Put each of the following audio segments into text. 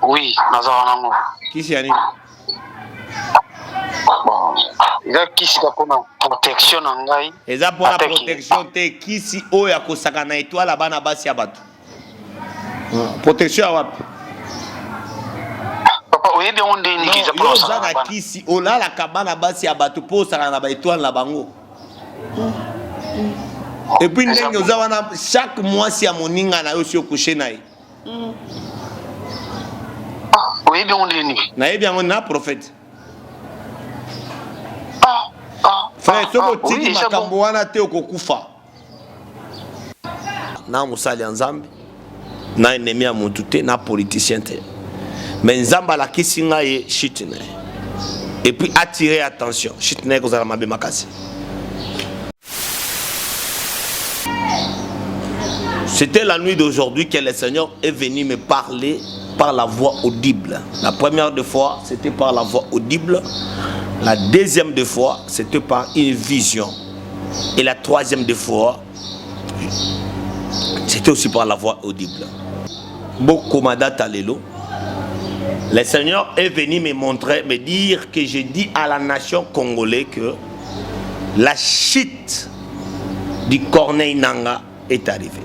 Oui, Nazarango. Qui c'est Yanni? Bon, il a qui c'est pour la protection en Gaï. Et ça pour la protection, t'es qui si o ya kosakana étoile là-bas na basi ya batu. Protection à wap. Papa, oui, bien on dit ni qui c'est pour ça na qui si o là la cabane basi ya batu pour sakana ba étoile la bango. Et puis chaque mois si à moninga na yo si coucher na. Oui, bien on dit ni. Na bien on a prophète. Frère, ce que tu dis makambo wana te okokufa. Na musali nzambe. Na ennemi ya mutu te, na politicien te. Mais nzamba la kisinga ye shitine. Et puis attirer attention. Shitine ko zala mabe makasi. C'était la nuit d'aujourd'hui que le Seigneur est venu me parler par la voix audible. La première fois, c'était par la voix audible. La deuxième fois, c'était par une vision. Et la troisième fois, c'était aussi par la voix audible. Le Seigneur est venu me montrer, me dire que j'ai dit à la nation congolaise que la chute du Corneille Nangaa est arrivée.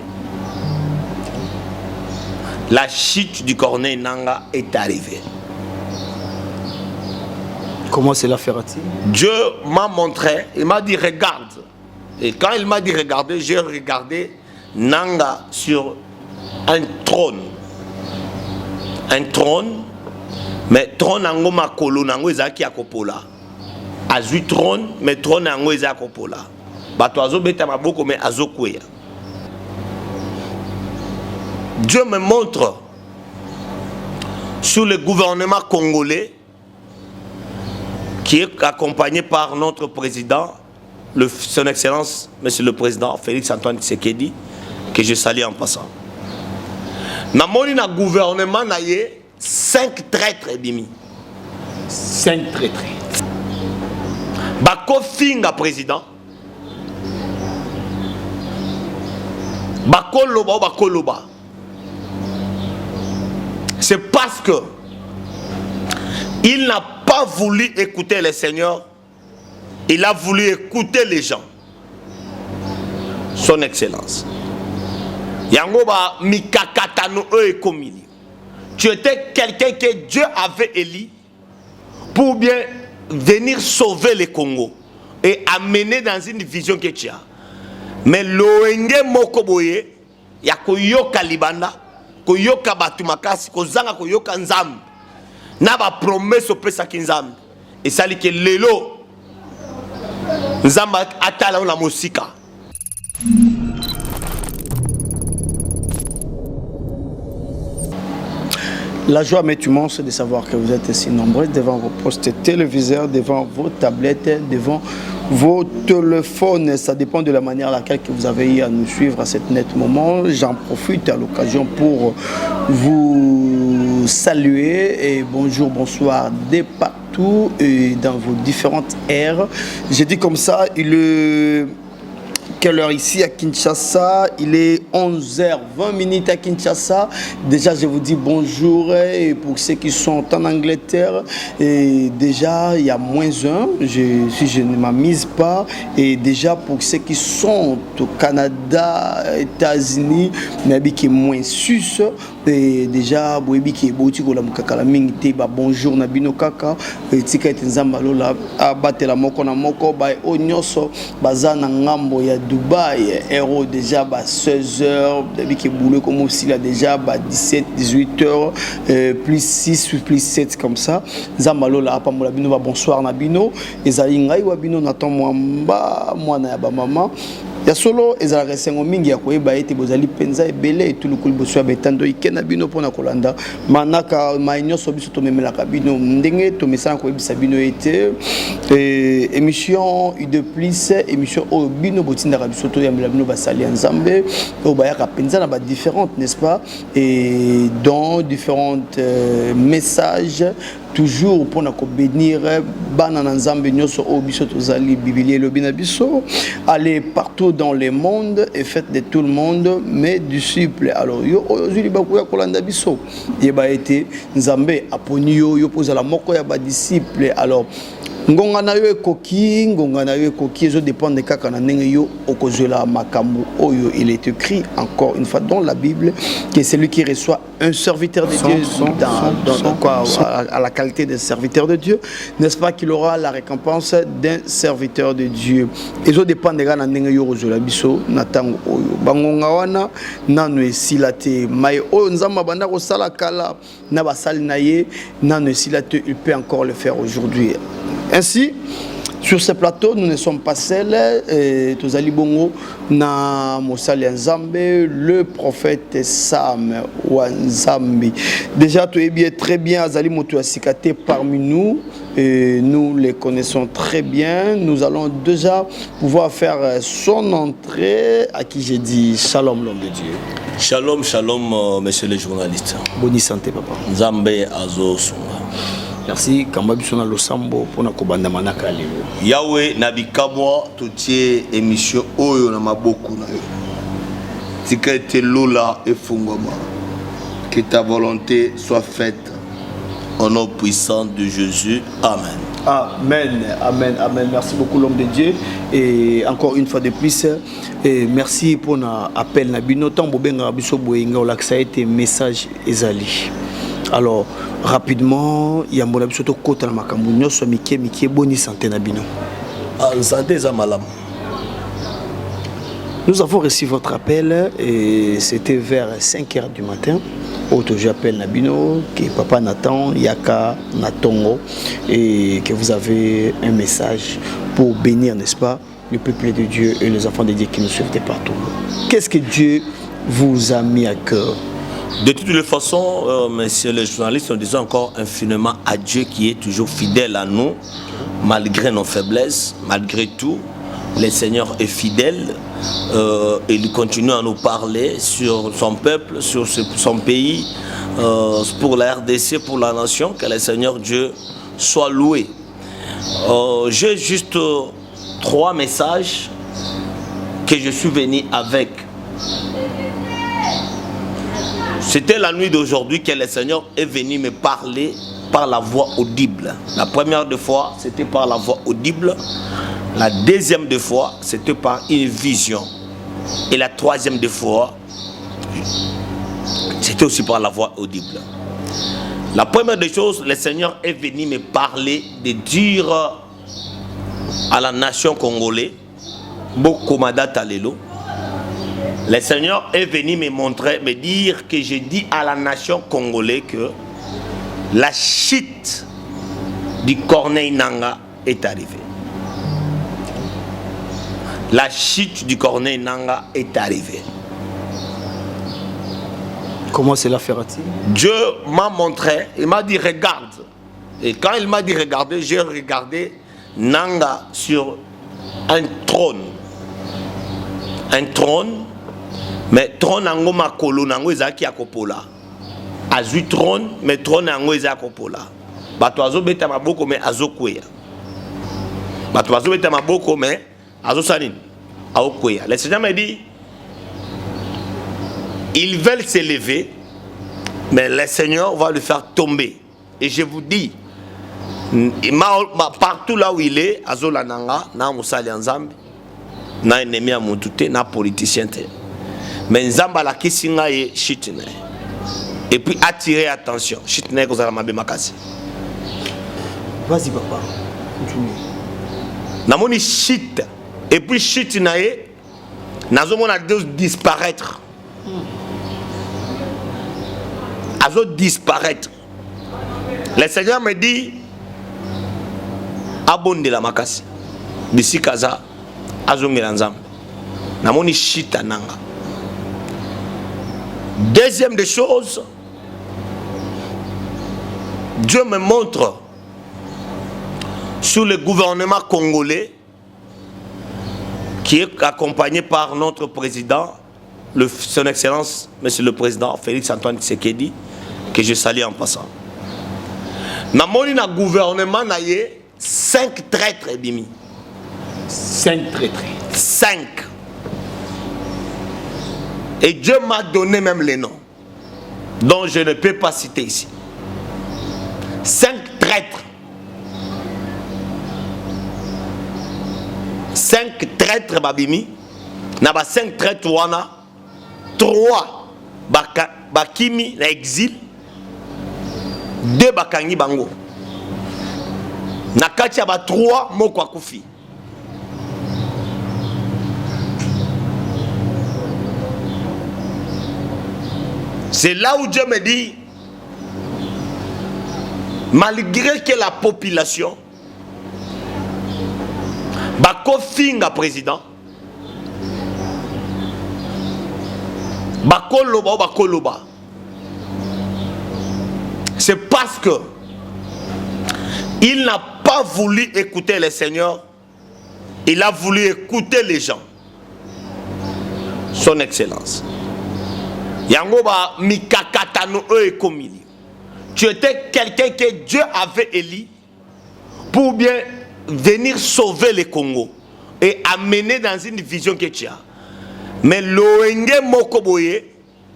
La chute du Corneille Nangaa est arrivée. Comment cela fera-t-il? Dieu m'a montré, il m'a dit regarde. Et quand il m'a dit regardez, j'ai regardé Nangaa sur un trône. Un trône, mais trône nango makolo nango ezaki akopola. Azui trône, mais trône nango ezaki akopola. Bato azo beta maboko mais azo kweya. Dieu me montre sur le gouvernement congolais qui est accompagné par notre président, son Excellence, Monsieur le Président Félix Antoine Tshisekedi, que je salue en passant. Namoni na gouvernement na ye 5 traîtres et demi. 5 traîtres. Bako finga président. Bako loba ou bako loba. C'est parce que il n'a pas voulu écouter le Seigneur. Il a voulu écouter les gens. Son Excellence. Yangoba mikakatano ekomili. Tu étais quelqu'un que Dieu avait élu pour bien venir sauver le Congo et amener dans une vision que tu as. Mais loenge mokoboye ya koyoka libanda, koyoka batu makasi, kozanga koyoka nzambe. Na ba promesse opesa kinzambe. Et sali ke lelo nzamba atala na musika. La joie m'est immense de savoir que vous êtes si nombreux devant vos postes téléviseurs, devant vos tablettes, devant vos téléphones. Ça dépend de la manière à laquelle vous avez eu à nous suivre à cet net moment. J'en profite à l'occasion pour vous saluer et bonjour, bonsoir de partout et dans vos différentes aires. J'ai dit comme ça, quelle heure ici à Kinshasa? Il est 11h20 à Kinshasa. Déjà, je vous dis bonjour et pour ceux qui sont en Angleterre. Et déjà, il y a -1, si je ne m'amise pas. Et déjà, pour ceux qui sont au Canada, États-Unis, il y a -6. Et déjà, bonjour Nabino Kaka. Et tika etinzamba lola abatela moko na moko ba onyoso bazana ngambo ya Dubaï, héros déjà 16h, depuis que boulot comme aussi là déjà 17, 18h, plus 6 ou plus 7 comme ça. Zambalo là, pas mon bino, bonsoir Nabino. Et Zalingai Wabino, Nathan Mwamba, moi na ba maman. Ya solo ezala resengo mingi ya koyeba ete bozali penza ebele tout le kulboso betando ikena bino pona kolanda manaka mainyoso biso to memelaka bino ndenge to mesana koyebisa bino ete émission de plus émission o bino botinda biso to yambela bino basali nzambe o bayaka penza na ba différentes n'est-ce pas et dans différents messages toujours pour bénir Banana Nzambe Nyoso Obiso Tozali Bibilier Lobinabiso. Allez partout dans le monde et faites de tout le monde mes disciples. Alors, yo aujourd'hui bakuya kolanda biso. Yeba été Nzambe aponi yo pose la moko ya ba disciple. Alors ngonga na yo ekoki zo dépend de kaka na ndenge yo okozela makambo oyo. Il est écrit encore une fois dans la Bible que celui qui reçoit un serviteur de Dieu à la qualité de serviteur de Dieu, n'est-ce pas qu'il aura la récompense d'un serviteur de Dieu. Et zo dépend de kaka na ndenge yo okozela biso na tango oyo bangonga wana nanu esilate mai oyo nzamba banda ko sala kala na basali na ye nanu esilate. Il peut encore le faire aujourd'hui. Ainsi, sur ce plateau, nous ne sommes pas seuls. Tozali Bongo na Mosali Nzambe, le prophète Sam Wanzambi. Déjà, tu es bien, très bien. Azali Moto Asikate parmi nous. Et nous les connaissons très bien. Nous allons déjà pouvoir faire son entrée. À qui j'ai dit Shalom, l'homme de Dieu. Shalom, shalom, monsieur le journaliste. Bonne santé, papa. Nzambe Azo Sunga. Merci. Kamba bisona losambo pona kobanda manaka lelo. Yahweh nabikamwa totie émission oyo na maboku na yo. Tika ete lola efungoma. Que ta volonté soit faite au nom puissant de Jésus. Amen. Amen, amen, amen. Merci beaucoup l'homme de Dieu. Et encore une fois de plus, et merci pour l'appel. Nabino tambo benga biso boyenga olaksa ete message ezali. Alors rapidement, il y a mon habitude de côté na makambo nyoso mike boni santé na bino. Santé za malam. Nous avons reçu votre appel et c'était vers 5h du matin. Auto j'appelle Nabino, que papa Nathan, Yaka, Natongo, et que vous avez un message pour bénir, n'est-ce pas, le peuple de Dieu et les enfants de Dieu qui nous suivent de partout. Qu'est-ce que Dieu vous a mis à cœur? De toutes les façons, messieurs les journalistes, nous disons encore infiniment à Dieu qui est toujours fidèle à nous, malgré nos faiblesses, malgré tout. Le Seigneur est fidèle et il continue à nous parler sur son peuple, sur son pays, pour la RDC, pour la nation. Que le Seigneur Dieu soit loué. J'ai juste 3 messages que je suis venu avec. C'était la nuit d'aujourd'hui que le Seigneur est venu me parler par la voix audible. La première fois, c'était par la voix audible. La deuxième fois, c'était par une vision. Et la troisième fois, c'était aussi par la voix audible. La première des choses, le Seigneur est venu me parler de dire à la nation congolaise, Bokomada Talelo. Le Seigneur est venu me montrer, me dire que j'ai dit à la nation congolaise que la chute du Corneille Nangaa est arrivée. La chute du Corneille Nangaa est arrivée. Comment cela fera-t-il? Dieu m'a montré, il m'a dit regarde. Et quand il m'a dit regardez, j'ai regardé Nangaa sur un trône. Un trône, mais trône nango makolo nango ezaki akopola. Azui trône, mais trône nango ezaki akopola. Bato azo beta maboko mais azo kweya. Bato azo beta maboko mais azo sanin. Azo kweya. Le Seigneur m'a dit ils veulent s'élever, mais le Seigneur va le faire tomber. Et je vous dis, partout là où il est, azo la nanga, na musali nzambe, na ennemi à moutouté, na politicien. Mais nzamba la kisinga ye chitne. Et puis attirer attention. Chitne kozala mabe makasi. Vas-y papa, continue. Namoni chit. Et puis chitne ye, nazomona disparaître. Azo disparaître. Le Seigneur me dit abonde la makasi. Bisi kaza azongela nzambe. Namoni chita nanga. Deuxième des choses, Dieu me montre sur le gouvernement congolais qui est accompagné par notre président, son Excellence, Monsieur le Président Félix Antoine Tshisekedi, que je salue en passant. namoni na gouvernement na ye 5 traîtres bimi. 5 traîtres. 5. Et Dieu m'a donné même les noms, dont je ne peux pas citer ici. 5 traîtres. 5 traîtres babimi. Na ba 5 traîtres wana. 3 bakimi na exil. 2 bakangi bango. Na kati ya ba 3 moko akufi. C'est là où Dieu me dit, malgré que la population bako finga président, bako loba ou bako loba, c'est parce que il n'a pas voulu écouter le Seigneur, il a voulu écouter les gens. Son Excellence. Yangoba mikakatano ekomili. Tu étais quelqu'un que Dieu avait élu pour bien venir sauver le Congo et amener dans une vision que tu as. Mais loenge mokoboye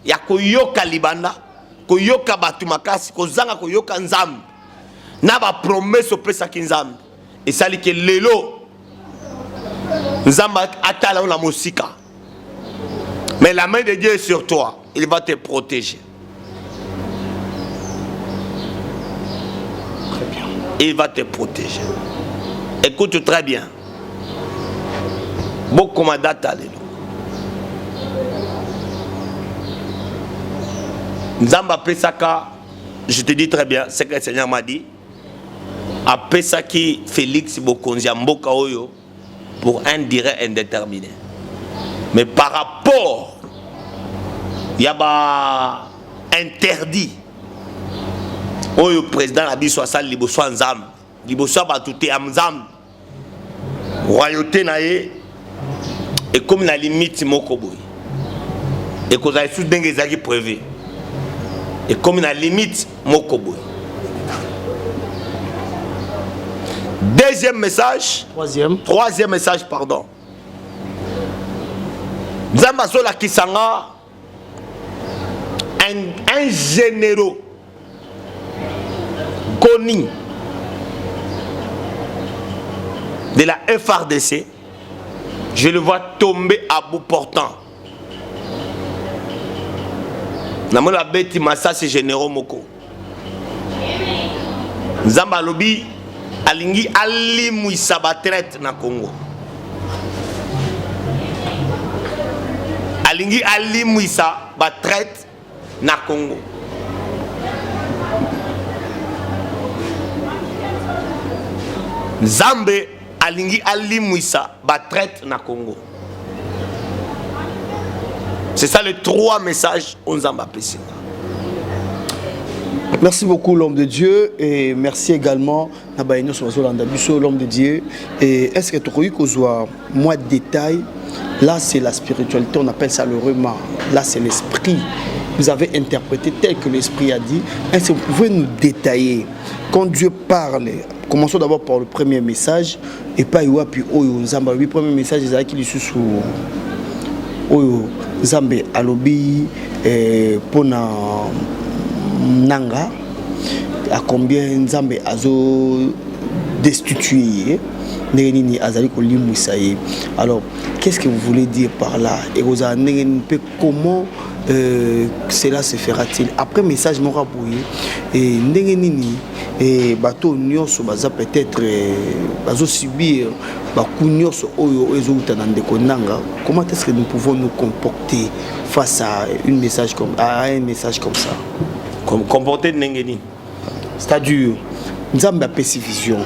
ya koyoka libanda, koyoka batumakasi, kozanga koyoka nzambe. Na ba promesse opesa kinzambe. Et ça dit que lelo nzamba atala na musika. Mais la main de Dieu est sur toi. Il va te protéger. Très bien. Il va te protéger. Écoute très bien. Beaucoup m'adata lelo. Nzamba pesaka, je te dis très bien ce que le Seigneur m'a dit. A pesaki Félix Bokonzi Mboka Oyo pour un durée indéterminé. Mais par rapport il y a interdit au président la biso asal liboso nzam liboso batute amzam royauté naé et comme la limite moko boy et que ça sous dengue zaki prévu et comme la limite moko boy. Deuxième message, troisième message pardon. Nzamba sola kisanga un généraux connu de la FRDC, je le vois tomber à bout portant. Namona beti massa c'est généraux moko. Nzamba lobi alingi alimu isabatraite na Congo. Alingi alimu isabatraite na Congo. Nzambe alingi alimuisa batraite na Congo. C'est ça les 3 messages on Nzamba pesi. Merci beaucoup l'homme de Dieu et merci également Nabaïno Soazolanda Busso l'homme de Dieu. Et est-ce que tu as eu moins de détails? Là c'est la spiritualité, on appelle ça le rema. Là c'est l'esprit. Vous avez interprété tel que l'esprit a dit. Est-ce que vous pouvez nous détailler quand Dieu parle? Commençons d'abord par le premier message et pas puis Oyo Nzamba. Le premier message c'est qui est sous Oyo Nzambe alobi pona Nanga à combien Nzambe azo destitué Neni azali ko limusaye. Alors qu'est-ce que vous voulez dire par là? Et vous avez comment cela se fera-t-il? Après message mora boye et ndengenini et bateau nyonso baza peut-être bazo subir baku nyonso oyo ezokuta na ndeko nanga. Comment est-ce que nous pouvons nous comporter face à un message comme ça? Comme comporter ndengeni. C'est-à-dire Nzambe a pesi vision.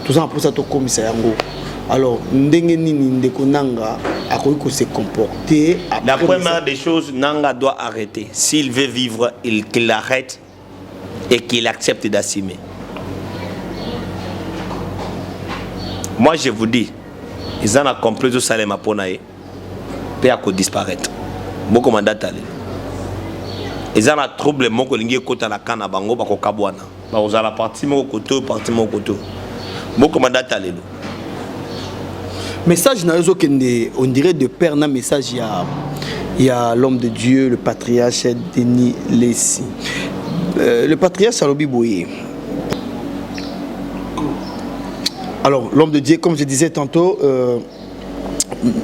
Tout ça pour ça to komisa yango. Alors ndengeni ndeko nanga akoki ko se comporter. La première des choses, Nanga doit arrêter. S'il veut vivre, qu'il arrête et qu'il accepte d'assumer. Moi, je vous dis, ils en ont compris au Salem à Ponaï, puis à disparaître. Beaucoup mandat. Ils en ont trouble, mon collègue côté la canne à Bango, Bako Kabouana. Vous avez la partie mon côté, partie mon côté. Bon commandant Talelo. Message on dirait de père na message il y a l'homme de Dieu, le patriarche Denis Lessi. Le patriarche Salobi Boye. Alors l'homme de Dieu, comme je disais tantôt,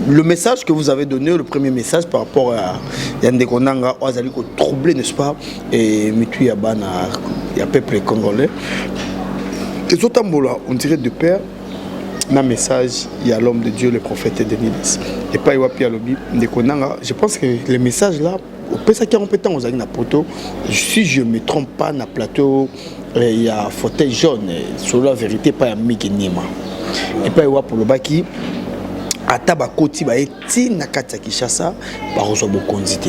le message que vous avez donné, le premier message par rapport à Yande Konanga, Oazali ko troublé, n'est-ce pas, et Mitu Yabana, il y a peuple congolais. Et autant on dirait de père. Un message, il y a l'homme de Dieu, le prophète Denis Lessi. Et pas Iwapi Alobi, je pense que les messages là, au PSA qui est compétent aux na poto, si je ne me trompe pas, na plateau, il y a fauteuil jaune, sur la vérité, pas Miki Nima. Et pas Iwapi Lobaki, à Tabakoti, Eti Nakata Kishasa, par Ozobokonzite.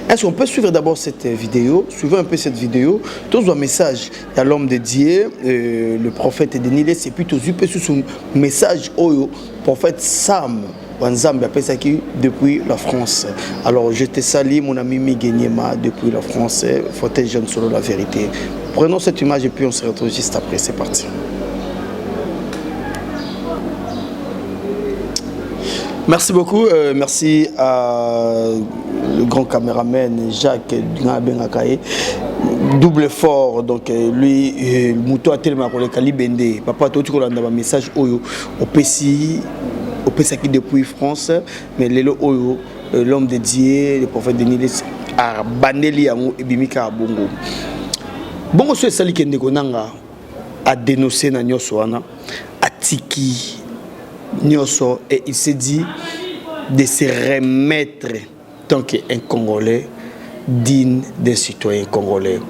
Est-ce qu'on peut suivre d'abord cette vidéo? Suivez un peu cette vidéo. Tous un message. Il y a l'homme de Dieu, le prophète Denis Lessi, et puis tous un message au prophète Sam Wanzambe depuis la France. Alors je te salue mon ami Miguenyema depuis la France. Fauteuil jeune solo la vérité. Prenons cette image et puis on se retrouve juste après. C'est parti. Merci beaucoup, merci à le grand caméraman Jacques Bengakaye, double fort, donc lui, Mouto a tellement collé Kalibende, papa tout le monde a un message au PCI qui depuis France, mais l'homme de Dieu, le prophète Denis Lessi, a bandeli et bimika bongo. Bongo c'est ça qui konanga a dénoncé na nyosoana, a tiki. Et il s'est dit de se remettre tant qu'un Congolais digne d'un citoyen congolais.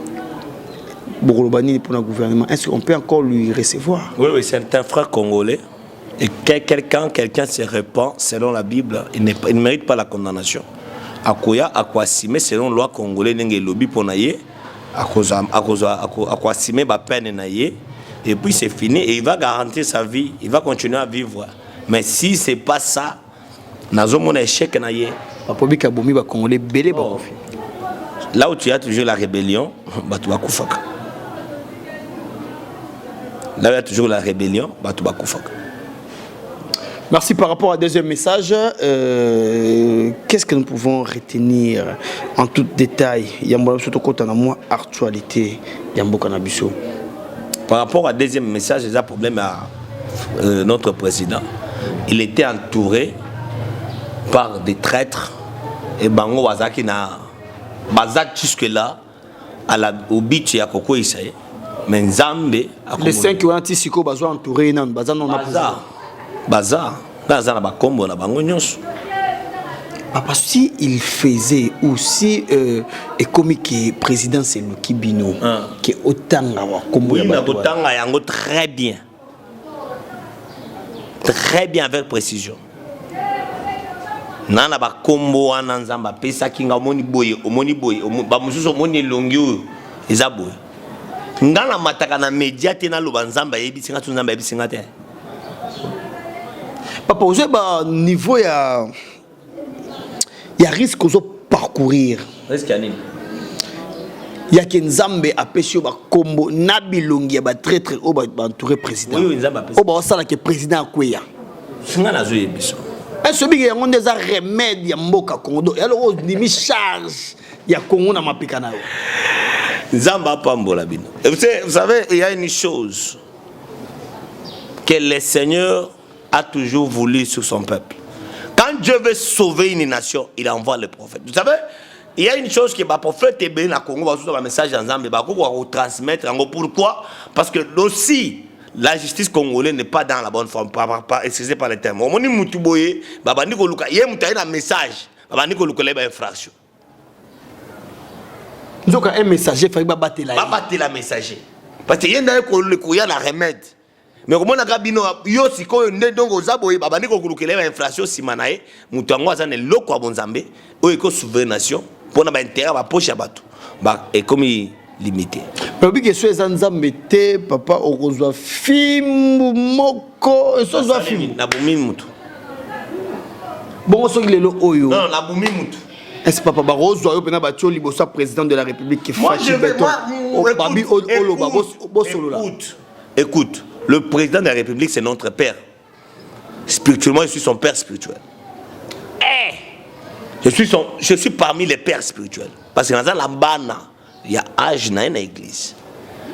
Bourgoulbani pour le gouvernement, est-ce qu'on peut encore lui recevoir? Oui, c'est un frère congolais. Et quelqu'un se répand selon la Bible, il ne mérite pas la condamnation. Akoya, Akwasime, selon la loi congolaise, il y a lobby pour naïe, Akwasime, il va peine naïe. Et puis c'est fini et il va garantir sa vie, il va continuer à vivre. Mais si ce n'est pas ça, nous avons un échec. Là où tu as toujours la rébellion, tu vas koufa. Là où il y a toujours la rébellion, tu vas koufa. Merci. Par rapport au deuxième message, qu'est-ce que nous pouvons retenir en tout détail? Il y a une actualité. Par rapport au deuxième message, il y a un problème à notre président. Il était entouré par des traîtres et Bango Wazaki na Bazak jusque-là au beach ya Koko Isaïe. Mais Nzambe les 5 qui ont été entourés nan Bazar non Bazar na Bakombo na Bango nyonso. Parce si il faisait aussi et comme que président c'est Luki Bino qui est autant à Kombo ya Batanga yango très bien. Très bien avec précision. Nana ba kombo wana nzamba pesa kinga omoni boye ba mususu omoni longi oyo eza boye. Ngana mataka na média te na loba nzamba yebisinga tu nzamba yebisinga te. Papa ozo ba niveau ya risque ozo parcourir. Risque ya nini? Ya ke nzambe apesio ba kombo na bilongi ya ba traître o ba entouré président. Oui, nzamba apesio. O ba osala ke président akweya. Singa na zo yebiso. Est-ce que yango ndeza remède ya mboka Congo? Ya lo dimi charge ya Congo na mapika na yo. Nzamba pambola bino. Vous savez, il y a une chose que le Seigneur a toujours voulu sur son peuple. Quand Dieu veut sauver une nation, il envoie le prophète. Vous savez, il y a une chose que le prophète est bien à Congo, va un message ensemble, il va transmettre. Pourquoi? Parce que aussi, la justice congolaise n'est pas dans la bonne forme, excusez par le terme. Au moment où il y a un message, il y a une infraction. Donc un messager, il faut battre la messager. Parce qu'il y a un remède. Mais comment on a dit yo siko ndé donc ozaboye babani ko kulukela inflation simanae mutu yango azane loko ya bonzambe oyo ko souveraination pona ba intérêt ba poche ya bato ba ekomi limité. Lobi que so ezanzambe te papa okozwa fimbu moko so zwa fimbu na bumi mutu. Bon so lelo oyo. Non na bumi mutu. Est-ce que Papa Barroso a eu battu le président de la République qui fâche écoute, le président de la République, c'est notre père. Spirituellement, je suis son père spirituel. Je suis parmi les pères spirituels. Parce que dans la bana, il y a âge dans l'église.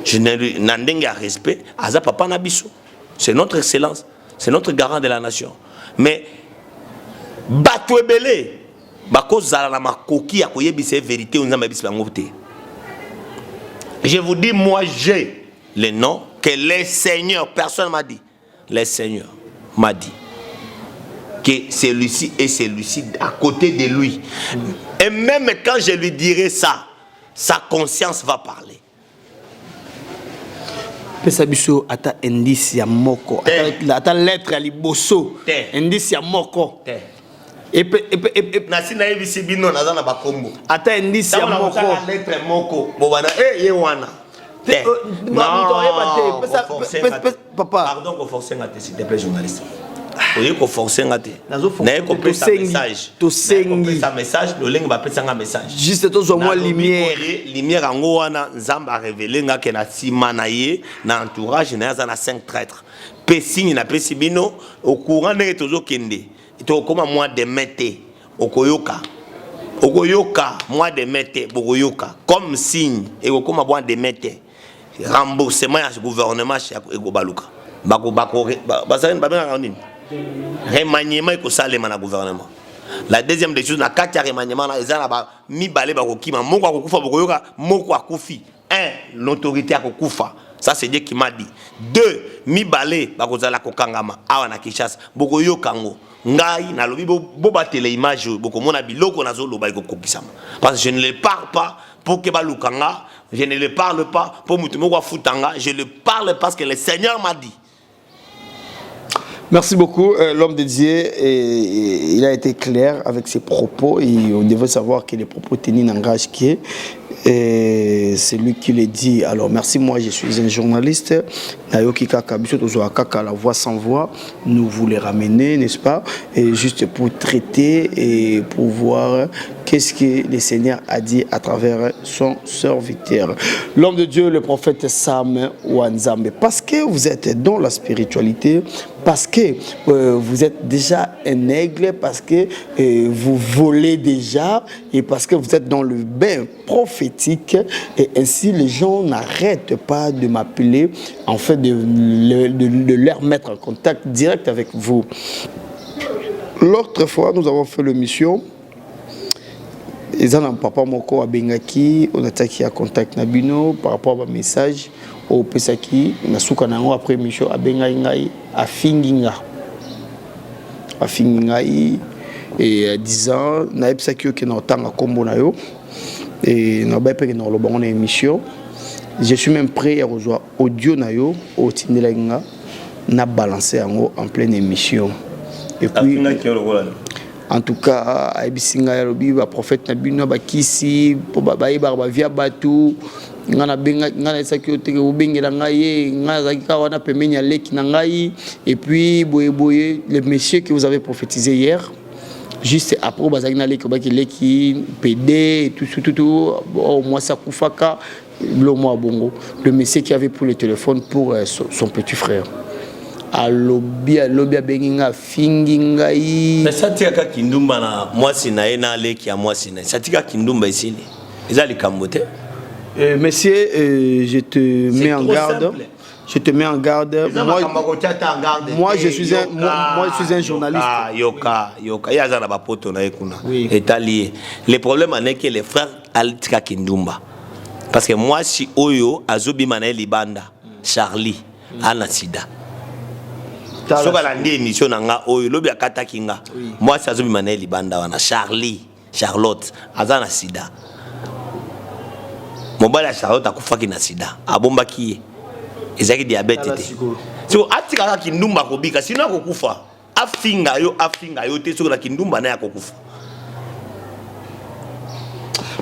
Je n'ai pas respect. Aza papa nabiso. C'est notre excellence. C'est notre garant de la nation. Mais, batouebele, je vous dis, moi j'ai le nom que les seigneurs, personne m'a dit. Les seigneurs m'a dit que celui-ci et celui-ci à côté de lui. Et même quand je lui dirai ça, sa conscience va parler. Pesabiso ata indice ya moko, ata lettre ya liboso, indice ya moko. Nasi na ebisi bino naza na bakombo. Ata indice ya moko. Lettre moko. Bobana ye wana. Papa. Pardon qu'on force ngate s'il te plaît journaliste. Oye ko force ngate. Na ko pesa message. To sengi. Pesa message, le link ba pesa nga message. Juste to zo moi lumière. Lumière ngo wana nzamba révéler nga ke na sima na ye na entourage na za na 5 traîtres. Pe signe na pesi bino au courant de tozo kende. To koma mois de mete okoyoka. Okoyoka mois de mete bokoyoka comme signe et koma mois de mete. Remboursement à ce gouvernement chez Baluka. Remaniement ko salema na gouvernement. La deuxième des choses na kati ya remaniement na ezana ba mi balé ba kokima moko akokufa bokoyoka moko akufi. 1 l'autorité akokufa. Ça c'est Dieu qui m'a dit. 2 mi balé ba kozala kokangama awa na Kinshasa bokoyoka ngo. Ngai na lobi bo batele image bokomona biloko nazo loba ikokokisama. Parce que je ne le parle pas pour que balukanga, je ne le parle pas pour mutumoko futanga, je le parle parce que le Seigneur m'a dit. Merci beaucoup, l'homme de Dieu. Il a été clair avec ses propos et on devait savoir que les propos tenus n'engagent qui et c'est lui qui le dit. Alors merci, moi je suis un journaliste. Nayoki Kaka, la voix sans voix, nous vous les ramener, n'est-ce pas? Et juste pour traiter et pour voir qu'est-ce que le Seigneur a dit à travers son serviteur. L'homme de Dieu, le prophète Sam Wanzambe. Parce que vous êtes dans la spiritualité, parce que vous êtes déjà un aigle, parce que vous volez déjà, et parce que vous êtes dans le bain prophétique, et ainsi les gens n'arrêtent pas de m'appeler, en fait de leur mettre en contact direct avec vous. L'autre fois, nous avons fait l'émission. Et ça, papa moko abengaki, on attaqué à contact nabino par rapport à un message au pesaki, na souka nango après émission abengai ngai afinginga et disant na epsaki que na tanga kombo na yo et na ba pe que na lobango na émission. Je suis même prêt à rejoindre audio na yo au tindelenga na balancer en pleine émission. Et puis en tout cas, abisinga yarobi ba prophète na bino ba kisi po ba ba via batu ngana benga ngana sakiote ko bengela ngai ngana zakika wana pemeni ya leki na ngai et puis boye le monsieur que vous avez prophétisé hier juste après bazaki leki ba leki PD tout au moins ça kufaka le mois bongo le monsieur qui avait pris le téléphone pour son petit frère. Alobi benginga fingingai. Mais ça tika kindumba na mwasi na ena leki ya mwasi na. Ça tika kindumba ici. Eza likambote. Monsieur, je te mets en garde. Simple. Je te mets en garde. Moi, je suis un journaliste. Yoka. Yaza na bapoto na ekuna. Est lié. Le problème est que les frères altika kindumba. Parce que moi si oyo azobi manae libanda Charlie anasida. Soka la ndie émission nanga oyo lobi akata kinga. Moi si azobi manae libanda wana Charlotte azana sida. Mobala Charlotte akufaki na sida. Abomba kiye. Ezaki diabète te. So atika kindumba kobika sino akokufa. Afinga yo te soka kindumba na akokufa.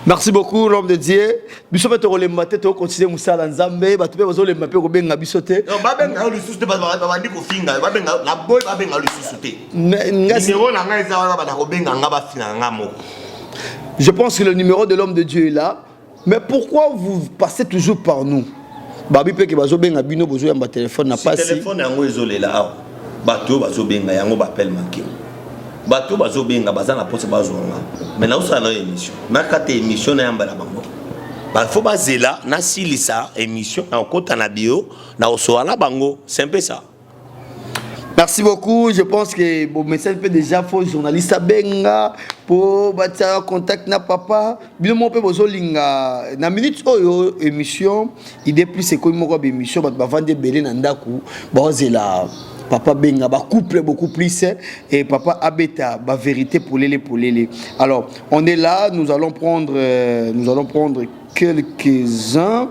Merci beaucoup l'homme de Dieu. Biso beto le maté to continuer musala nzambe ba tube bazo le mapé ko benga biso te. Non ba benga lu susu te ba ndi ko finga ba benga la boy ba benga lu susu te. Ngasi ngo na ngai za ba ko benga nga ba finga nga moko. Je pense que le numéro de l'homme de Dieu est là. Mais pourquoi vous passez toujours par nous? Babi peut que bazo benga bino bozo yamba téléphone n'a pas si. Téléphone yango ezolé là. Bato bazo benga yango bapel manqué. Bato bazo benga bazana pose bazonga. Mais là ça na émission. Na kate émission na yamba la bango. Ba faut bazela na silisa émission na kota na bio na osoala bango, c'est un peu ça. Merci beaucoup. Je pense que bon message peut déjà faux journaliste à benga pour bâtir contact na papa. Bien mon peu bozo linga na minute oyo émission idée plus c'est comme moi émission ba vendre belé na ndaku bazela papa benga ba couple beaucoup plus et papa abeta ba vérité pour les. Alors, on est là, nous allons prendre quelques-uns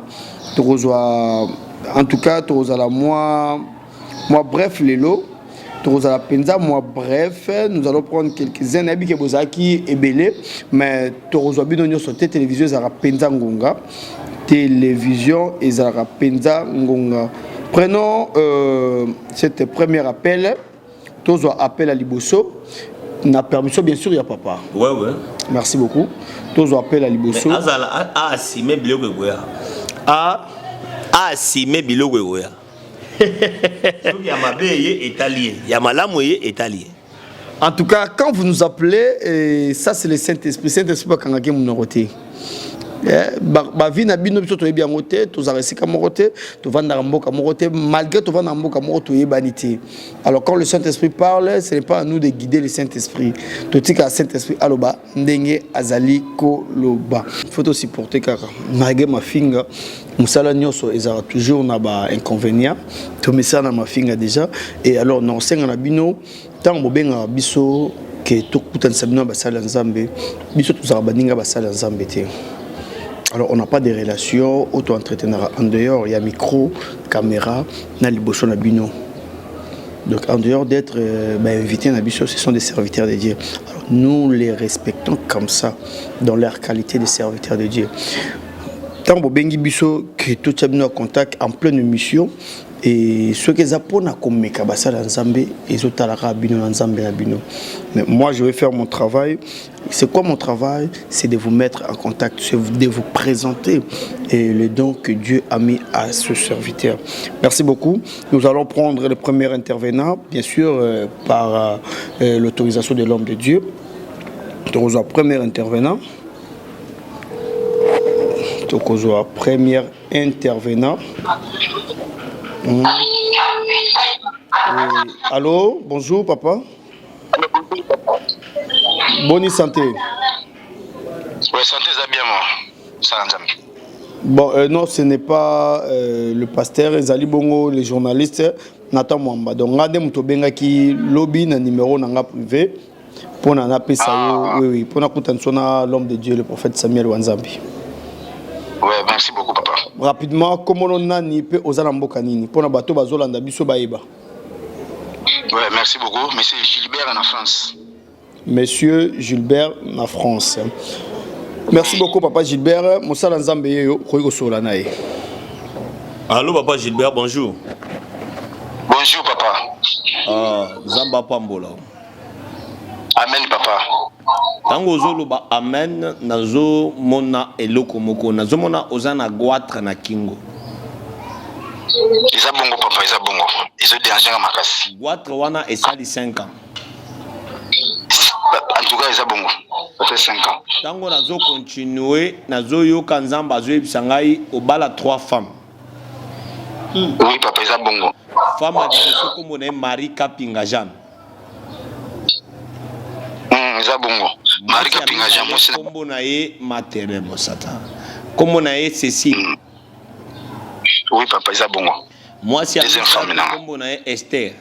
en tout cas la moi bref les lots. La penza moi bref, nous allons prendre quelques-uns qui bozaki et belé mais torozo bino sur télévision za penza ngonga télévision et za penza ngonga. Prenons cette premier appel. Tozo appel à Liboso. Na permission bien sûr il y a papa. Ouais. Merci beaucoup. Tozo appel à Liboso. Azala a assimé biloko goya. Assimé biloko goya. Il y a ma beye italien, il y a malamu italien. En tout cas, quand vous nous appelez, ça c'est le Saint-Esprit. Saint-Esprit quand on nous roté. Ba vie na bino biso to bien roté, to za resika moroté, to vanda mboka moroté malgré to vanda mboka moroto yebanité. Alors quand le Saint-Esprit parle, ce n'est pas à nous de guider le Saint-Esprit. To tika Saint-Esprit aloba ndenge azali ko loba. Faut aussi porter kaka. Malgré ma finga musala nyoso ezara toujours na ba inconvénient. To mesa na ma finga déjà et alors non senga na bino tant bobenga biso que to kutanisa bino ba sala nzambe biso to za baninga ba sala nzambe te. Alors on n'a pas de relations auto-entreteneurs en dehors, il y a micro, caméra, na liboso na bino. Donc en dehors d'être invités na biso, ce sont des serviteurs de Dieu. Alors nous les respectons comme ça, dans leur qualité de serviteurs de Dieu. Tant que bengi biso que tout ça en contact en pleine mission et ce que zapona comme mekabasa la nzambe et zotalaka bino na nzambe na bino. Mais moi je vais faire mon travail. C'est quoi mon travail? C'est de vous mettre en contact, de vous présenter le don que Dieu a mis à ce serviteur. Merci beaucoup. Nous allons prendre le premier intervenant, bien sûr par l'autorisation de l'homme de Dieu. Donc le premier intervenant. Tokozoa, premier intervenant. Allô, bonjour papa. Bonne santé. Oui, santé bien moi. Bon, non, ce n'est pas le pasteur Zali Bongo, les journalistes. Nathan Mwamba. Donc, on a des lobby na numéro nanga privé pour n'en appeler ça. Oui, pour n'en l'homme de Dieu, le prophète Samuel Wanzambi. Ouais, merci beaucoup, papa. Rapidement, comment on a ni peu aux alambokanini pour na bateau bazolanda biso baeba. Ouais, merci beaucoup. Monsieur Gilbert en France. Monsieur Gilbert en France. Merci beaucoup, papa Gilbert. Moussa Nzambe yo koyiko solanae. Allô, papa Gilbert, bonjour. Bonjour, papa. Zamba Pambola. Amen, papa. Tango zoloba amen nazo mona eloko moko nazo mona ozana goatra na kingo. Isa bongo papa, isa bongo. Isa déranger makasi. Goatra wana esali 5 ans. En tout cas, isa bongo. Ça fait 5 ans. Tango nazo continuer nazo yoka nzamba zo ebisangai obala 3 femmes. Oui papa, isa bongo. Femme a dit que comme on est Marie Kapinga Jeanne. Isa bongo. Marie Kapinga Jeanne aussi. Comme on a eu Matere Bosata. Comme on a eu Cécile. Oui papa, isa bongo. Moi c'est comme on a eu Esther.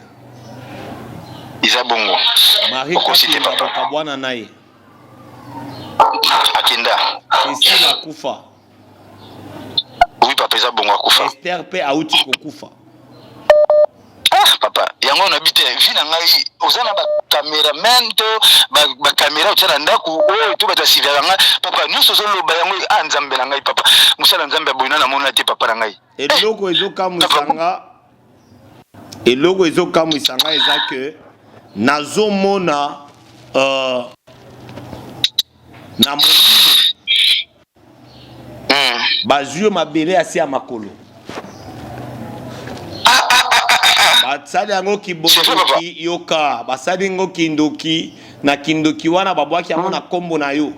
Isa bongo. Marie Kapinga Bakabwana nae. Akenda. Cécile Akufa. Oui papa, isa bongo Akufa. Esther pe auti kokufa. Papa, yango on habite vina ngai ozana ba cameraman to ba camera otala ndaku o to ba tasivela nga papa nyuso zo loba yango anzambe na ngai papa musala nzambe boyina na mona te papa na ngai eloko ezokamu isanga eza que nazomona na molimo bazwi mabele asi ya makolo basali yango kibondoki yoka basali yango kindoki na kindoki wana babwaki yango na kombo na yo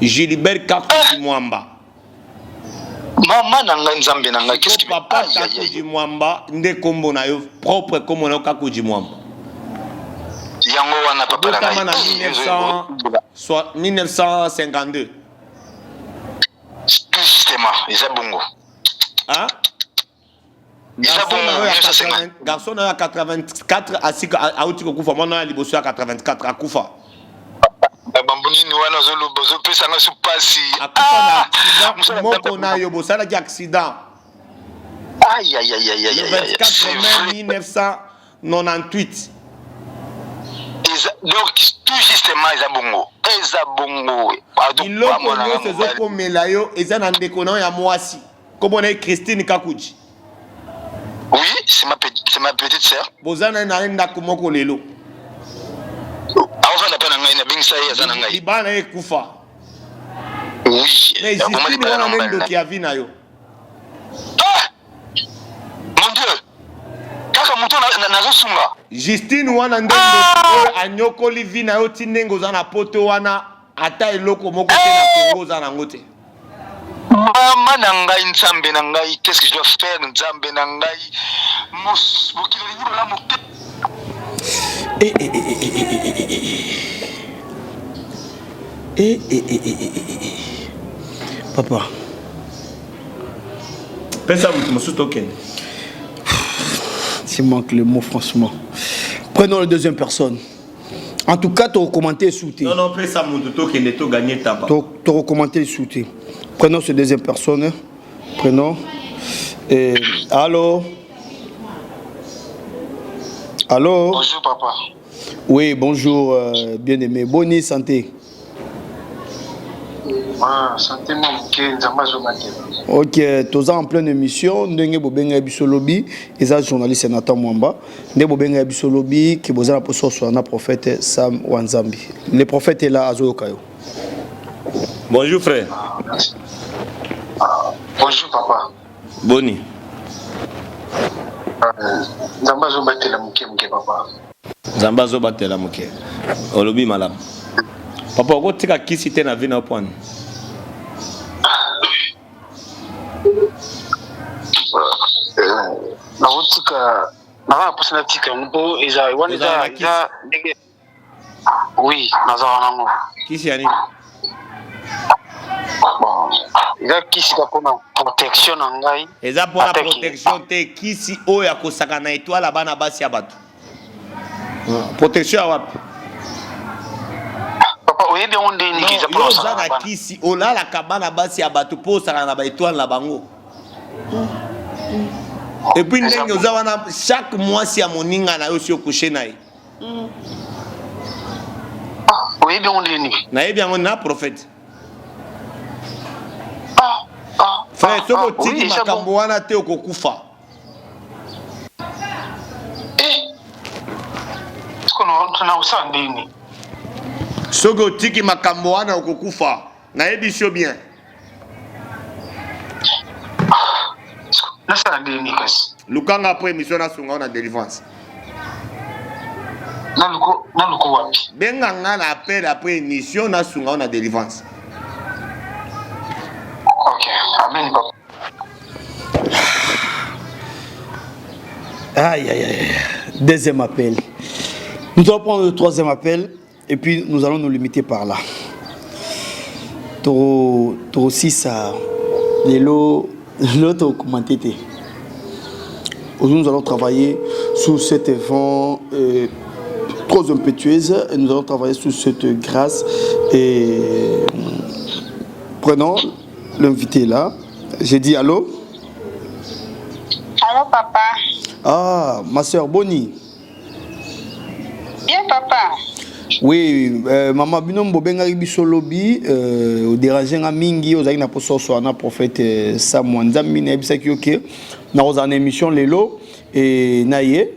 Gilbert Kakuji Mwamba mama nanga nzambe nanga qu'est-ce que papa Kakuji Mwamba nde kombo na yo propre kombo na yo Kakuji Mwamba yango wana papa nanga na 1952 justement eza bongo hein garçon na 84 asika auti kokufa mwana liboso ya 84 akufa bambunini wana zo pesa nga supasi akufa na moko na yo bosala ki accident aïe aïe aïe aïe aïe 24 mai 1998 donc tout justement eza bongo iloko nyonso ezokomela yo eza na ndeko na yo ya mwasi komona ye Christine Kakuji. Oui, c'est ma petite sœur. Bozana na ndako moko lelo. Avant na pas na bingisa ya zana ngai. Ibana ekufa. Oui. Mais Justine wana ndo ki avina yo. Ah! Mon Dieu. Kaka muto na zosunga. Justine wana ndo anyokoli vina yo tinengo za na poto wana ata eloko moko te na Congo za nango te. Mama nangai nzambe nangai, qu'est-ce que je dois faire nzambe nangai? Mokilo nyiro la moke. Papa. Pensa musu token. C'est manque le mot franchement. Prenons la deuxième personne. En tout cas, tu recommandes sous-té. Non, pensa musu token to gagner tapa. Tu recommandes sous-té. Prenons cette deuxième personne. Prenons. Allô? Allô? Bonjour, papa. Oui, bonjour, bien-aimé. Bonne santé. Santé, mon ok, tous en pleine émission. Ndenge bobenga bisolobi, eza journaliste Nathan Mwamba. Ndenge bobenga bisolobi, qui boza la poso sur un prophète Sam Wanzambi. Le prophète est là, Azo Kayo. Bonjour, frère. Merci. Bonjour, papa. Boni. Nzamba zo batela muke papa. Nzamba zo batela muke. Olobi malam. Papa ko tika kisi te na vina opwani. Na otika na va posna tika mbo eza wana eza ndenge. Oui, naza wana ngo. Kisi yani? Eza kisi ka pona protection na ngai. Eza pona protection te kisi oya kosaka na étoile bana basi ya batu. Protection ya wapi? Papa oyebi onde ni kiza pona saka na kisi olala kabana basi ya batu po saka na ba étoile na bango. Et puis ndenge oza wana chaque mois si ya moninga na yo si okoucher na ye. Oyebi onde ni? Na yebi yango na prophète. Frère, soko tiki makambo wana te okokufa. Soko tiki makambo wana okokufa. Na yebi sio bien. Lukanga après mission na sunga na délivrance. Na luko wapi? Benga nga na appel après mission na sunga na délivrance. OK, amen papa. Aïe aïe aïe. Deuxième appel. Nous allons prendre le troisième appel et puis nous allons nous limiter par là. Trop aussi ça. L'autre commenté. Aujourd'hui, nous allons travailler sous cet vent trop impétueuse et nous allons travailler sous cette grâce. Et prenons l'invité là. J'ai dit allô? Allô, papa. Ah, ma soeur Bonnie. Bien, papa. Oui, maman binom bobenga bisolobi au déranger nga mingi ozaki na poso so na prophète Sam Wanzambi na bisaki OK na ozana émission lelo et naye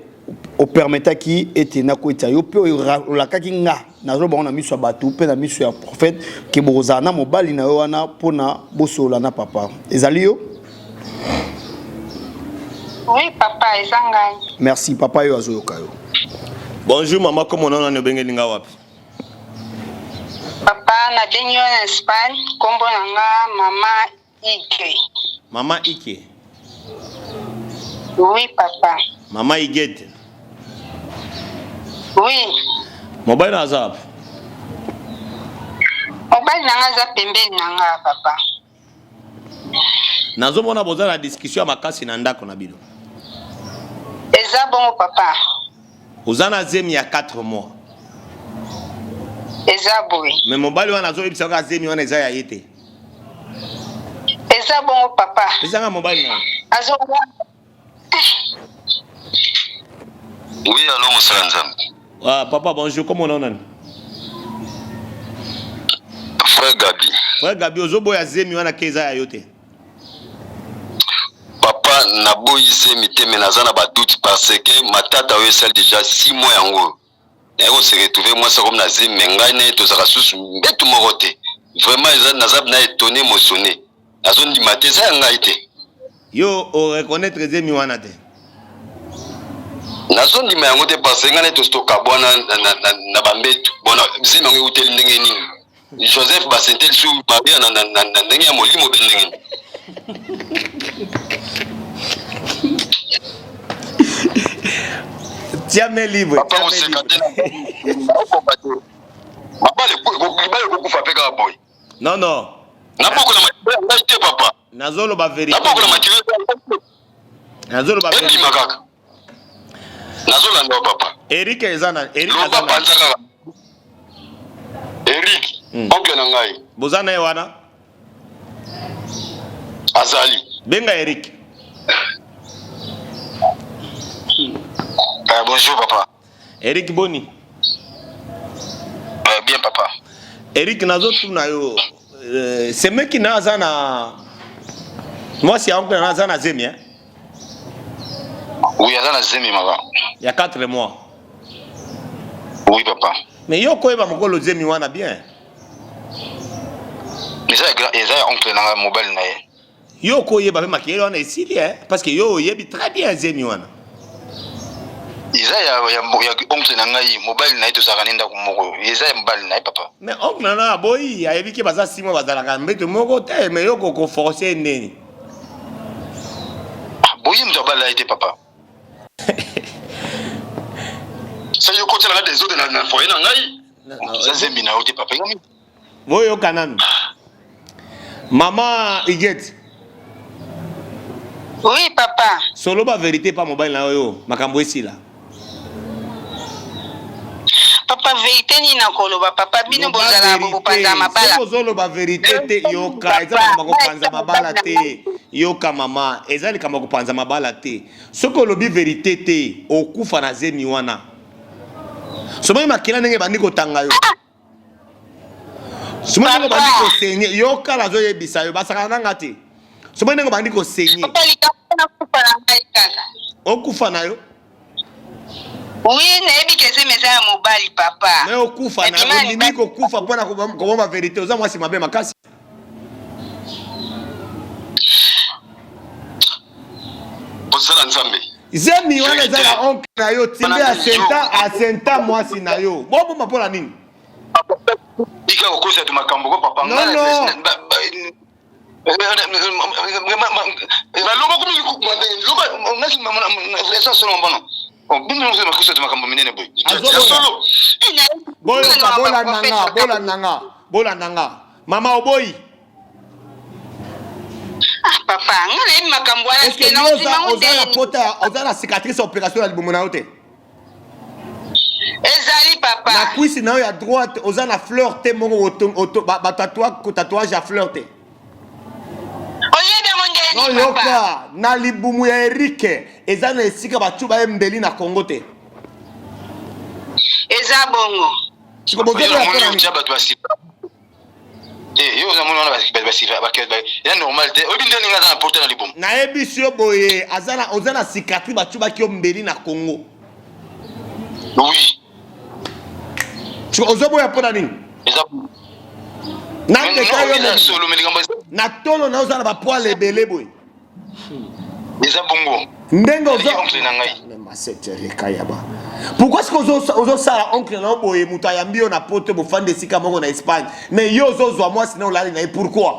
o permetta ki ete na ko eta yo pe o lakaki nga nazo ba na miso bato pe na miso ya prophète ke bozana mobali na yo wana pona bosola na papa ezali yo. Oui papa ezangai. Merci papa yo azoyoka yo. Bonjour maman, comment on a bengeli nga wapi? Papa na benyo en Espagne kombo nanga mama Ike. Maman Ike. Oui papa. Maman Igete. Oui. Mobile na zap. Mobile nanga za pembeni nanga papa. Nazomona boza na discussion makasi na ndako na bino. Eza bongo papa. Ozana zemi ya 4 mois. Eza boy. Mais mobile wana zo ibisa ka zemi wana eza ya yete. Eza bongo papa. Eza nga mobile na. Azo. Oui, allô Moussa Nzambe. Ah papa bonjour, comment on a? Frère Gabi. Frère Gabi ozobo ya zemi wana keza ya yote. Papa na boize miteme nazana ba doute parce que matata oyo sel déjà 6 mois yango. Eko se retrouver moi ça comme na zemi ngane to saka susu mbetu morote. Vraiment eza nazab na étonné emotionné. Nazo ndi mateza ngaite. Yo o reconnaître zemi wana te. Nazo ndi yango te parce que ngane to stoka bwana na bambetu. Bona zemi ngo uteli ndenge nini. Joseph Basentel sou Maria na ndenge ya molimo bendenge. Tiens mes livres. Papa on se kate. Papa le kufa peka boy. Non non. Na poko na matite papa. Nazolo ba vérité. Na poko na matite. Nazolo ba vérité. Makaka. Nazolo ndo papa. Eric ezana, Eric azana. Eric. Oncle na ngai. Bozana ewana. Azali. Benga Eric. Bonjour papa. Eric Boni. Bien papa. Eric nazo tuna yo. C'est mec qui na zana. Moi c'est oncle na zana zemi hein. Oui, azana zemi mama. Il y a 4 mois. Oui papa. Mais yo ko eba mokolo zemi wana bien. Eza oncle na mobile na ye. Yo ko yeba pe makelo wana esili hein parce que yo yebi très bien zemi wana. Eza ya oncle na ngai mobile na ye to saka nenda kumoko. Eza ya mobile na ye papa. Mais oncle na boy ayebi ke baza 6 mois bazalaka mbeto moko te mais yo ko forcer neni. Boyi mtobala ite papa. Ça yo côté là des autres na foyer na ngai. Ça zembi na ote papa ngami. Voyo kananu. Maman Iget. Oui papa. Solo ba vérité pas mobile na yo makambo esila. Papa vérité ni na koloba papa bino bozala bo panza mabala. Solo ba vérité te yoka ezali kama kopanza mabala te. Yoka mama ezali kama kopanza mabala te. Soko lobi vérité te okufa na zemi wana. Somo makila ndenge bandi kotanga yo. Somo ndenge bandi ko senye yoka la zo yebisa yo basaka nanga te. Somo ndenge bandi ko senye. Papa likapona kufa na ngai kaka. Okufa na yo. Oui, nayebi kese meza ya mobali papa. Mais okufa na yo ndimi ko kufa pona ko ba vérité oza mwasi mabe makasi. Bozala nzambe. Zemi wana zala oncle na yo timbe a senta mwasi na yo. Bobo mapola nini? Ika okosa tu makambo ko papa ngala. Non. Baloma kumi kumande loba ngasi mama esa solo mbono. Oh bino ngase makosa tu makambo minene boy. Solo. Bola nanga. Mama oboyi. Ah papa, ngala makambo wana est-ce que oza cicatrice opération ya libumu na yo te? Ezali papa. Na cuisse na yo ya droite oza na fleur te moko ba tatouage ya fleur te. Oyebe mondeni non papa. Yoka na libumu ya Eric eza na esika batu ba mbeli na Congo te. Eza bongo. Siko bozo ya yo za mona ba normal te obi ndeni ngaza na porter na libumu. Na ebisio boye azana ozana cicatrice batu ba mbeli na Congo. Oui. tu ozo boya pona nini na ndeka yo solo melikambo na tolo na ozala ba poil ebele boy eza bongo ndenge ozo oncle na ngai masete lekaya ba pourquoi est-ce que ozo sala oncle na boye muta ya mbio na pote bo fande sika moko na Espagne mais yo ozo zwa moi sinon olali na pourquoi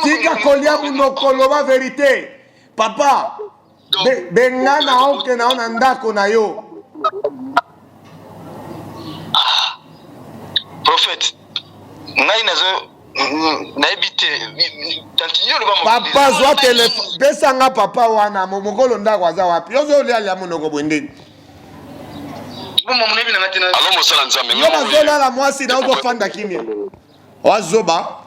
tika kolia munokolo ba vérité papa benga na oncle na ona ndako na yo prophète ngai nazo naibite tantinyo le ba papa zwa téléphone besanga papa wana mokolo ndako aza wapi yozo olia munoko bwendeni alo mosala nzambe yo bazola la mwasi na ozo fanda kimia wazoba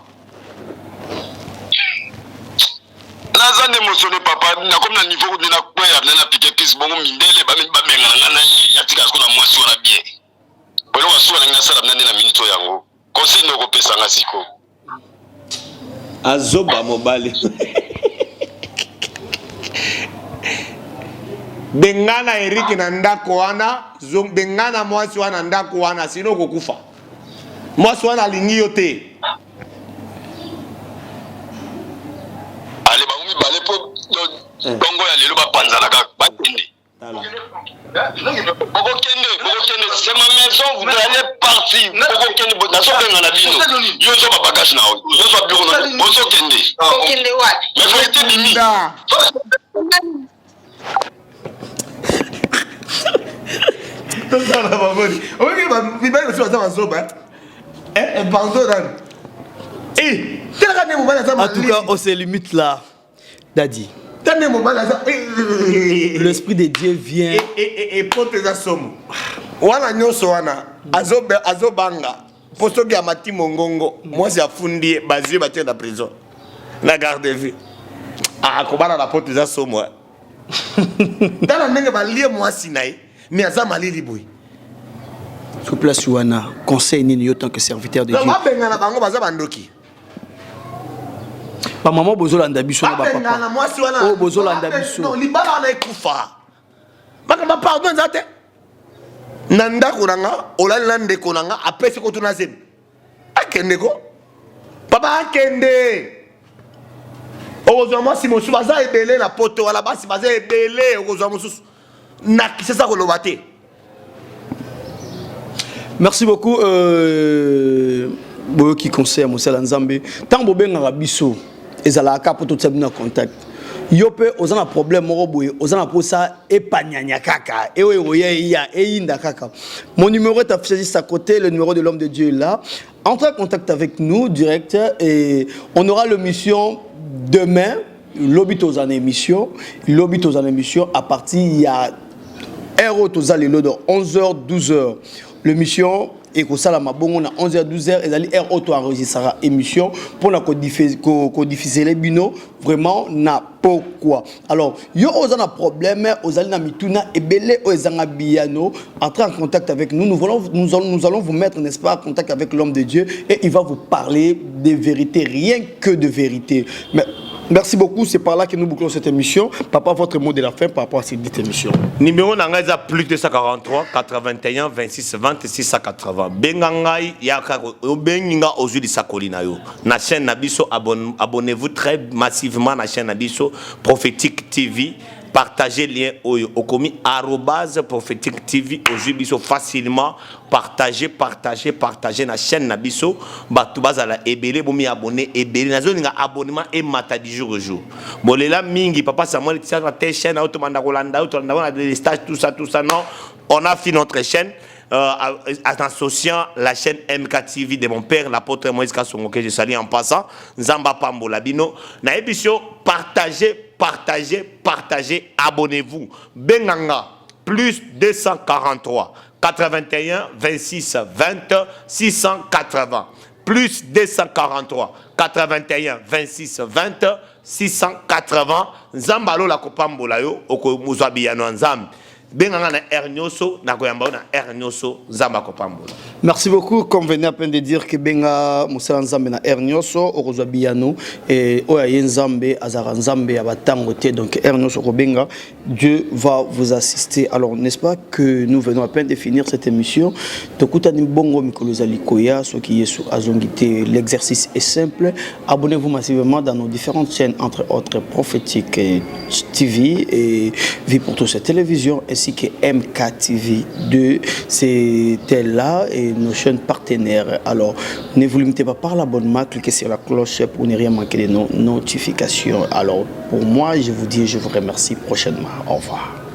naza nde mosone papa nakomi na niveau nde nakwea na pike kisi bongo mindele bamenga na ngai yatika siko na mwasi wana bien pelo wasuwa na ngasala nande na minito yango conseil noko pesa nga siko azoba mobali bengana Eric na ndako wana bengana mwasi wana ndako wana sino kokufa mwasi wana alingi yo te ale bango mibale po bongo ya lelo bapanzana kaka bakende bokokende c'est ma maison vous allez partir bokokende nazobenga na bino yo zo babagage na yo yo zo biro na bozokende okende wapi mais faut être bimi tozala baboni oyoki bibali osi baza bazoba pardon nani telaka nde mobali aza en tout cas on se limite là Daddy. L'esprit de Dieu vient. Et pour tes assommes. Wana nyoso wana azobanga. Posto ki amati mongongo. Moi c'est afundi bazue batie na prison. La garde de vue. Ah kobana la porte des assommes. Dans la ndenge ba lié moi sinaï. Mais aza malili boy. Sur place wana conseil nini yo tant que serviteur de Dieu. Ba benga na bango baza bandoki. Ba maman bozolanda biso na ba papa. Oh bozolanda biso. Non, libala na ekufa. Baka ba pardon nzate. Nanda kunanga, olala ndeko nanga apesi ko tuna zem. Akende ko. Papa akende. Ozwa moi si mosu baza ebele na poto wala basi baza ebele ozwa mosusu. Na kisesa ko lobate. Merci beaucoup boyo qui conseille Mosala Nzambe. Tant bobenga biso ezalaka pour tout ça na contact. Yo pe ozana problème moko boye ozana pour ça epanyanya kaka e oya ya inda kaka. Mon numéro est affiché juste à côté, le numéro de l'homme de Dieu est là. Entrez en contact avec nous direct et on aura l'émission demain, l'obit en émission à partir il y a Héros tozali le de 11h 12h. L'émission et que ça la mabongo na 11h 12h et ali Héros to enregistrera émission pour la codifier les bino vraiment na pourquoi. Alors yo ozana problème ozali na mituna ebele ozanga biano entrez en contact avec nous nous allons vous mettre n'est-ce pas en contact avec l'homme de Dieu et il va vous parler des vérités rien que de vérité. Mais merci beaucoup, c'est par là que nous bouclons cette émission. Papa, votre mot de la fin par rapport à cette dite émission. Numéro n'anga plus de 243 81 26 20 680. Bengangai yaka benginga ozuli sakolina yo. Na chaîne Nabiso abonnez-vous très massivement na chaîne Nabiso Prophétique TV. Partagez le lien au commis @prophétique TV aujourd'hui facilement partagez la chaîne Nabiso batu bazala ebele bomi abonné ebele nazoninga abonnement et mata du jour au jour bolela mingi papa Samuel tisa ta chaîne automanda kolanda automanda les stages tout ça non on a fait notre chaîne en associant la chaîne MK TV de mon père l'apôtre Moïse Kassongo que je salue en passant Nzamba Pambo Labino na émission partagez, abonnez-vous. Benganga, plus 243, 81, 26, 20, 680. Plus 243, 81, 26, 20, 680. Nzambalo la kopambola yo, oko muzwabi yano nzambi. benganga na ernyoso na koyamba na ernyoso zamba kopambola. Merci beaucoup. Comme venez à peine de dire que benga Moussa Nzambe na ernyoso okozwa biano et oya yenzambe azara nzambe abatango te donc ernyoso ko benga Dieu va vous assister. Alors n'est-ce pas que nous venons à peine de finir cette émission. Tokuta Nimbongo Mikoloza Likoya, ce qui est sous Azongité, l'exercice est simple. Abonnez-vous massivement dans nos différentes chaînes, entre autres Prophétique TV et Vie pour tous cette télévision, ainsi que MKTV2. C'était là et nos chaînes partenaires. Alors ne vous limitez pas par l'abonnement, cliquez sur la cloche pour ne rien manquer de nos notifications. Alors pour moi, je vous dis, je vous remercie prochainement. Au revoir.